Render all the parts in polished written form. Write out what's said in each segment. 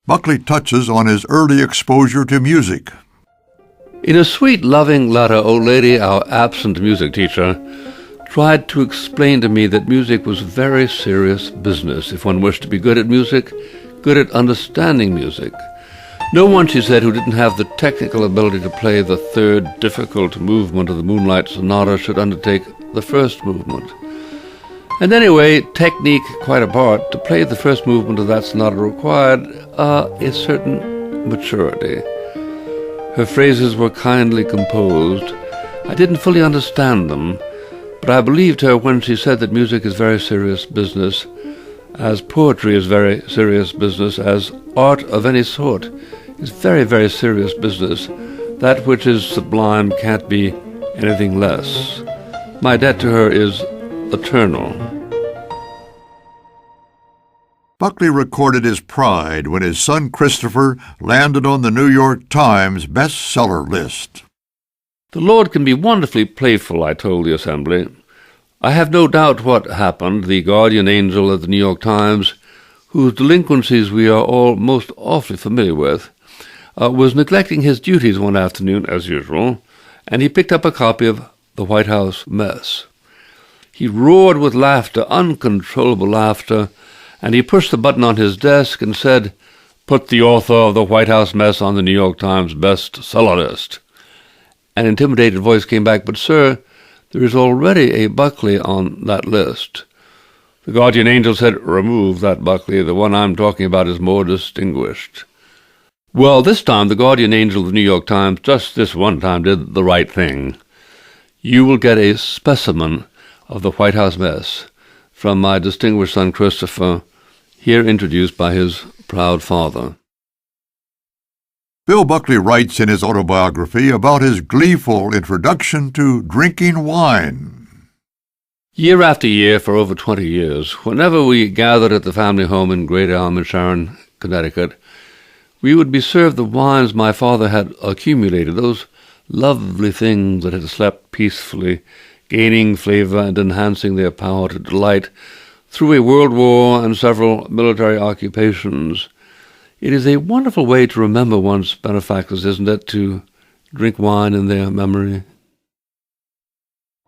Buckley touches on his early exposure to music. In a sweet, loving letter, old lady, our absent music teacher, tried to explain to me that music was very serious business if one wished to be good at music, good at understanding music. No one, she said, who didn't have the technical ability to play the third difficult movement of the Moonlight Sonata should undertake the first movement. And anyway, technique quite apart, to play the first movement of that sonata required a certain maturity. Her phrases were kindly composed. I didn't fully understand them, but I believed her when she said that music is very serious business, as poetry is very serious business, as art of any sort is very, very serious business. That which is sublime can't be anything less. My debt to her is eternal. Buckley recorded his pride when his son Christopher landed on the New York Times bestseller list. The Lord can be wonderfully playful, I told the assembly. I have no doubt what happened. The guardian angel of the New York Times, whose delinquencies we are all most awfully familiar with, was neglecting his duties one afternoon, as usual, and he picked up a copy of The White House Mess. He roared with laughter, uncontrollable laughter, and he pushed the button on his desk and said, "Put the author of The White House Mess on the New York Times bestseller list." An intimidated voice came back, "But, sir, there is already a Buckley on that list." The guardian angel said, "Remove that Buckley. The one I'm talking about is more distinguished." Well, this time the guardian angel of the New York Times, just this one time, did the right thing. You will get a specimen of The White House Mess from my distinguished son Christopher, here introduced by his proud father. Bill Buckley writes in his autobiography about his gleeful introduction to drinking wine. Year after year, for over 20 years, whenever we gathered at the family home in Great Elm in Sharon, Connecticut, we would be served the wines my father had accumulated, those lovely things that had slept peacefully, gaining flavor and enhancing their power to delight through a world war and several military occupations. It is a wonderful way to remember one's benefactors, isn't it, to drink wine in their memory?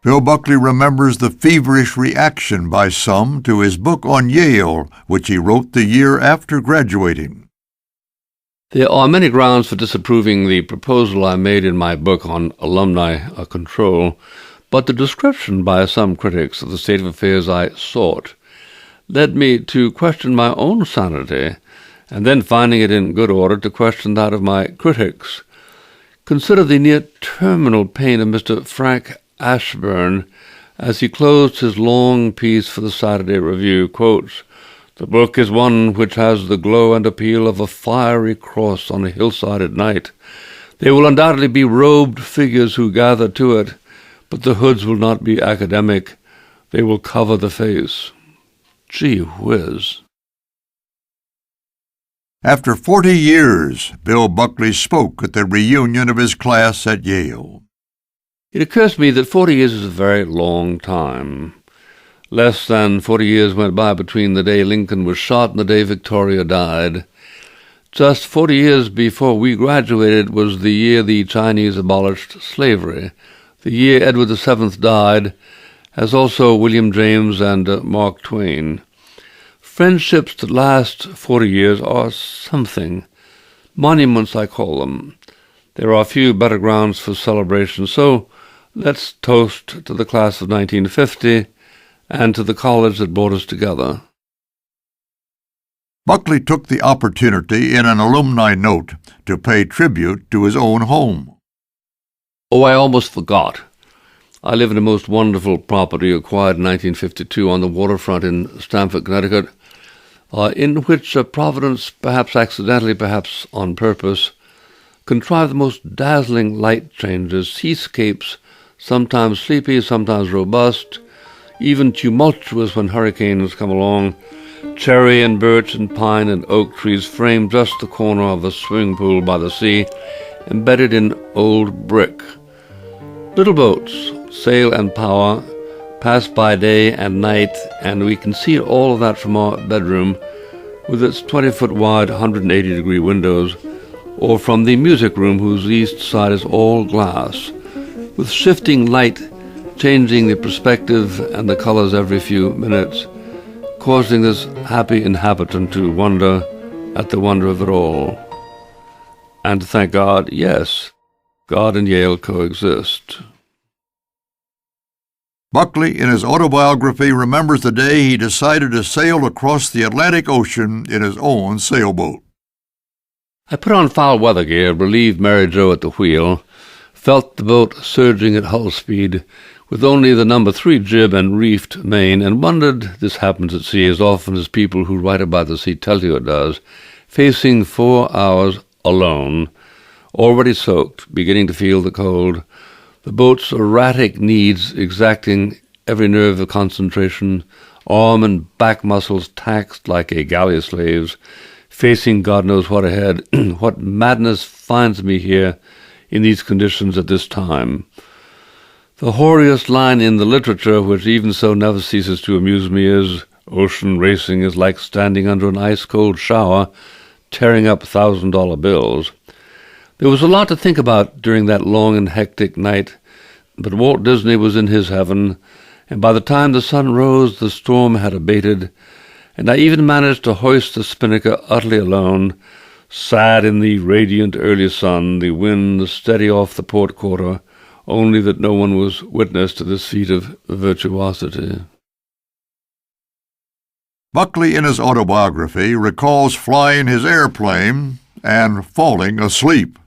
Bill Buckley remembers the feverish reaction by some to his book on Yale, which he wrote the year after graduating. There are many grounds for disapproving the proposal I made in my book on alumni control, but the description by some critics of the state of affairs I sought led me to question my own sanity, and then, finding it in good order, to question that of my critics. Consider the near-terminal pain of Mr. Frank Ashburn as he closed his long piece for the Saturday Review, quotes, "The book is one which has the glow and appeal of a fiery cross on a hillside at night. There will undoubtedly be robed figures who gather to it, but the hoods will not be academic. They will cover the face." Gee whiz. After 40 years, Bill Buckley spoke at the reunion of his class at Yale. It occurs to me that 40 years is a very long time. Less than 40 years went by between the day Lincoln was shot and the day Victoria died. Just 40 years before we graduated was the year the Chinese abolished slavery, the year Edward VII died, as also William James and Mark Twain. Friendships that last 40 years are something. Monuments, I call them. There are few better grounds for celebration, so let's toast to the class of 1950 and to the college that brought us together. Buckley took the opportunity in an alumni note to pay tribute to his own home. Oh, I almost forgot. I live in a most wonderful property acquired in 1952 on the waterfront in Stamford, Connecticut, in which Providence, perhaps accidentally, perhaps on purpose, contrived the most dazzling light changes, seascapes, sometimes sleepy, sometimes robust, even tumultuous when hurricanes come along. Cherry and birch and pine and oak trees frame just the corner of a swimming pool by the sea, embedded in old brick. Little boats, sail and power, pass by day and night, and we can see all of that from our bedroom, with its 20-foot wide, 180-degree windows, or from the music room whose east side is all glass, with shifting light changing the perspective and the colors every few minutes, causing this happy inhabitant to wonder at the wonder of it all. And to thank God, yes, God and Yale coexist. Buckley, in his autobiography, remembers the day he decided to sail across the Atlantic Ocean in his own sailboat. I put on foul weather gear, relieved Mary Jo at the wheel, felt the boat surging at hull speed, with only the No. 3 jib and reefed main, and wondered, this happens at sea as often as people who write about the sea tell you it does, facing 4 hours alone, already soaked, beginning to feel the cold, the boat's erratic needs exacting every nerve of concentration, arm and back muscles taxed like a galley slave's, facing God knows what ahead. What madness finds me here in these conditions at this time. The hoariest line in the literature, which even so never ceases to amuse me, is, "Ocean racing is like standing under an ice-cold shower, tearing up $1,000 bills." There was a lot to think about during that long and hectic night, but Walt Disney was in his heaven, and by the time the sun rose, the storm had abated, and I even managed to hoist the spinnaker utterly alone, sad in the radiant early sun, the wind steady off the port quarter, only that no one was witness to this feat of virtuosity. Buckley, in his autobiography, recalls flying his airplane and falling asleep.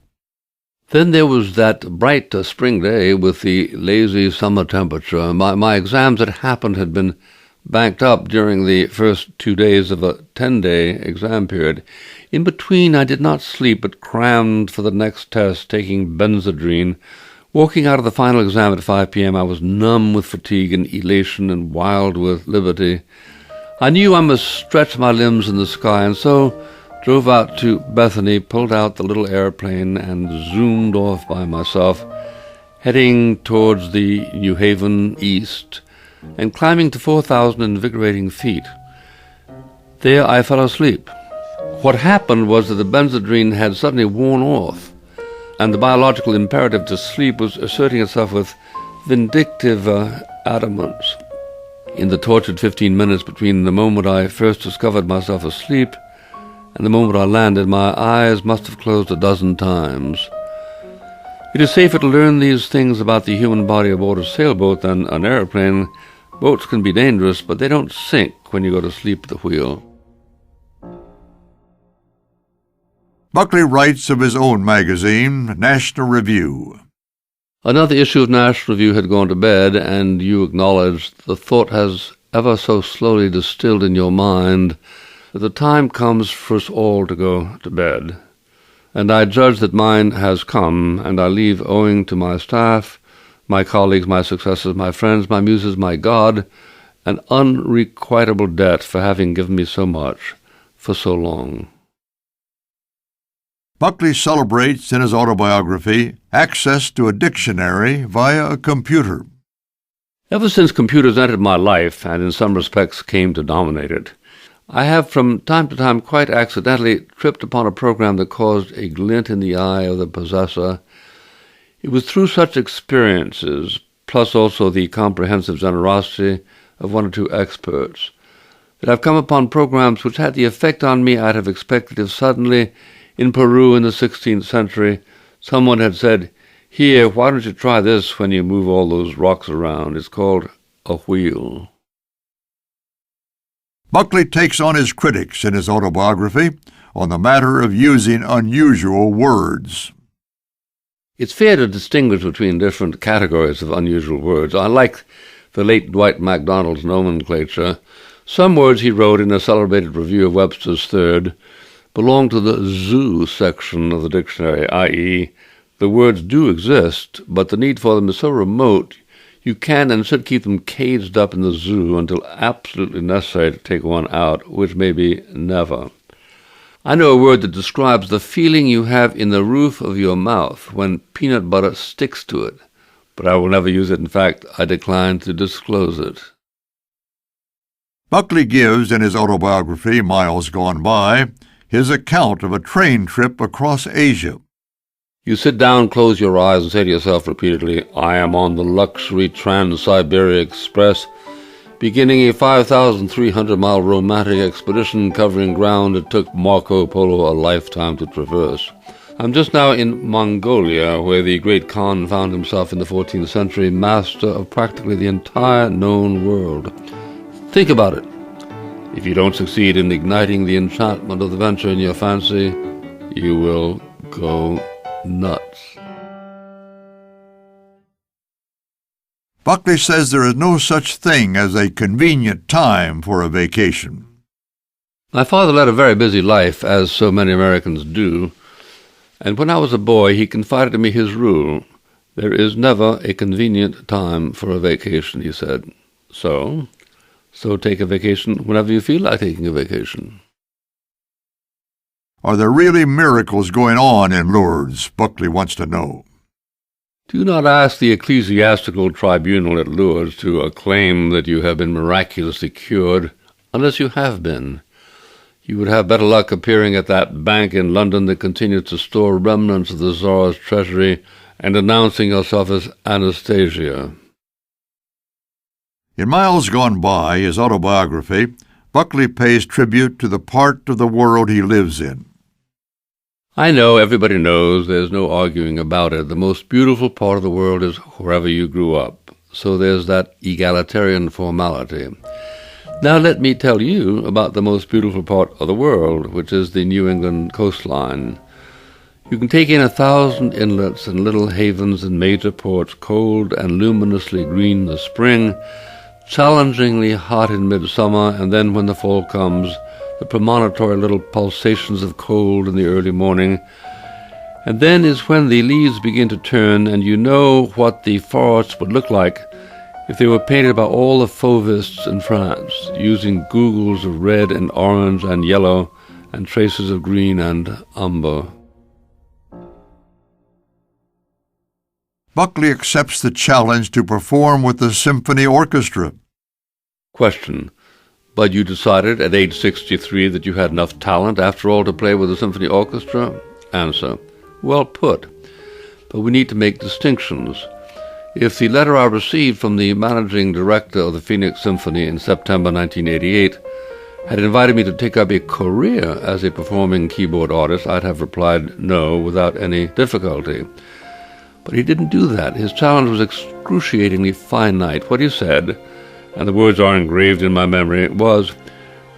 Then there was that bright spring day with the lazy summer temperature. My exams had been banked up during the first 2 days of a 10-day exam period. In between, I did not sleep, but crammed for the next test, taking Benzedrine. Walking out of the final exam at 5 p.m., I was numb with fatigue and elation and wild with liberty. I knew I must stretch my limbs in the sky, and so drove out to Bethany, pulled out the little airplane, and zoomed off by myself, heading towards the New Haven east, and climbing to 4,000 invigorating feet. There I fell asleep. What happened was that the Benzedrine had suddenly worn off, and the biological imperative to sleep was asserting itself with vindictive adamance. In the tortured 15 minutes between the moment I first discovered myself asleep and the moment I landed, my eyes must have closed a dozen times. It is safer to learn these things about the human body aboard a sailboat than an airplane. Boats can be dangerous, but they don't sink when you go to sleep at the wheel. Buckley writes of his own magazine, National Review. Another issue of National Review had gone to bed, and you acknowledged the thought has ever so slowly distilled in your mind that the time comes for us all to go to bed. And I judge that mine has come, and I leave owing to my staff, my colleagues, my successors, my friends, my muses, my God, an unrequitable debt for having given me so much for so long. Buckley celebrates in his autobiography access to a dictionary via a computer. Ever since computers entered my life, and in some respects came to dominate it, I have from time to time quite accidentally tripped upon a program that caused a glint in the eye of the possessor. It was through such experiences, plus also the comprehensive generosity of one or two experts, that I've come upon programs which had the effect on me I'd have expected if suddenly, in Peru in the 16th century, someone had said, "Here, why don't you try this when you move all those rocks around? It's called a wheel." Buckley takes on his critics in his autobiography on the matter of using unusual words. It's fair to distinguish between different categories of unusual words. I like the late Dwight MacDonald's nomenclature. Some words he wrote in a celebrated review of Webster's Third belong to the zoo section of the dictionary, i.e., the words do exist, but the need for them is so remote you can and should keep them caged up in the zoo until absolutely necessary to take one out, which may be never. I know a word that describes the feeling you have in the roof of your mouth when peanut butter sticks to it, but I will never use it. In fact, I decline to disclose it. Buckley gives in his autobiography, Miles Gone By, his account of a train trip across Asia. You sit down, close your eyes, and say to yourself repeatedly, I am on the luxury Trans-Siberia Express, beginning a 5,300-mile romantic expedition covering ground it took Marco Polo a lifetime to traverse. I'm just now in Mongolia, where the great Khan found himself in the 14th century master of practically the entire known world. Think about it. If you don't succeed in igniting the enchantment of the venture in your fancy, you will go nuts. Buckley says there is no such thing as a convenient time for a vacation. My father led a very busy life, as so many Americans do, and when I was a boy he confided to me his rule. There is never a convenient time for a vacation, he said. So take a vacation whenever you feel like taking a vacation. Are there really miracles going on in Lourdes? Buckley wants to know. Do not ask the ecclesiastical tribunal at Lourdes to acclaim that you have been miraculously cured, unless you have been. You would have better luck appearing at that bank in London that continues to store remnants of the Tsar's treasury and announcing yourself as Anastasia. In Miles Gone By, his autobiography, Buckley pays tribute to the part of the world he lives in. I know, everybody knows, there's no arguing about it. The most beautiful part of the world is wherever you grew up. So there's that egalitarian formality. Now let me tell you about the most beautiful part of the world, which is the New England coastline. You can take in 1,000 inlets and little havens and major ports, cold and luminously green in the spring, challengingly hot in midsummer, and then when the fall comes, the premonitory little pulsations of cold in the early morning. And then is when the leaves begin to turn, and you know what the forests would look like if they were painted by all the fauvists in France, using googles of red and orange and yellow and traces of green and umber. Buckley accepts the challenge to perform with the symphony orchestra. Question. But you decided at age 63 that you had enough talent, after all, to play with a symphony orchestra? Answer. Well put. But we need to make distinctions. If the letter I received from the managing director of the Phoenix Symphony in September 1988 had invited me to take up a career as a performing keyboard artist, I'd have replied no without any difficulty. But he didn't do that. His challenge was excruciatingly finite. What he said, and the words are engraved in my memory, was,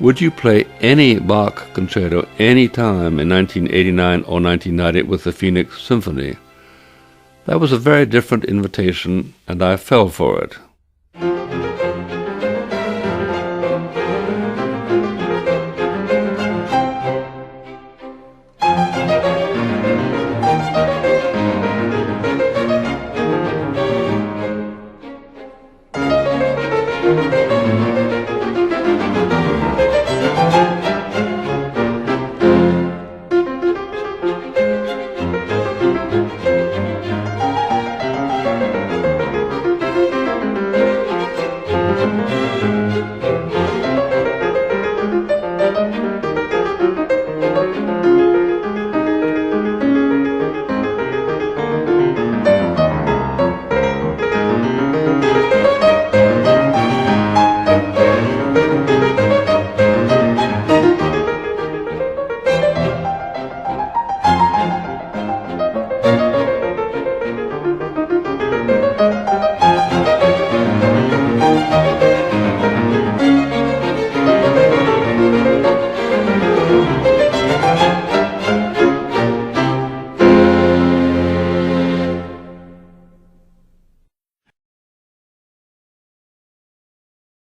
would you play any Bach concerto any time in 1989 or 1990 with the Phoenix Symphony? That was a very different invitation, and I fell for it.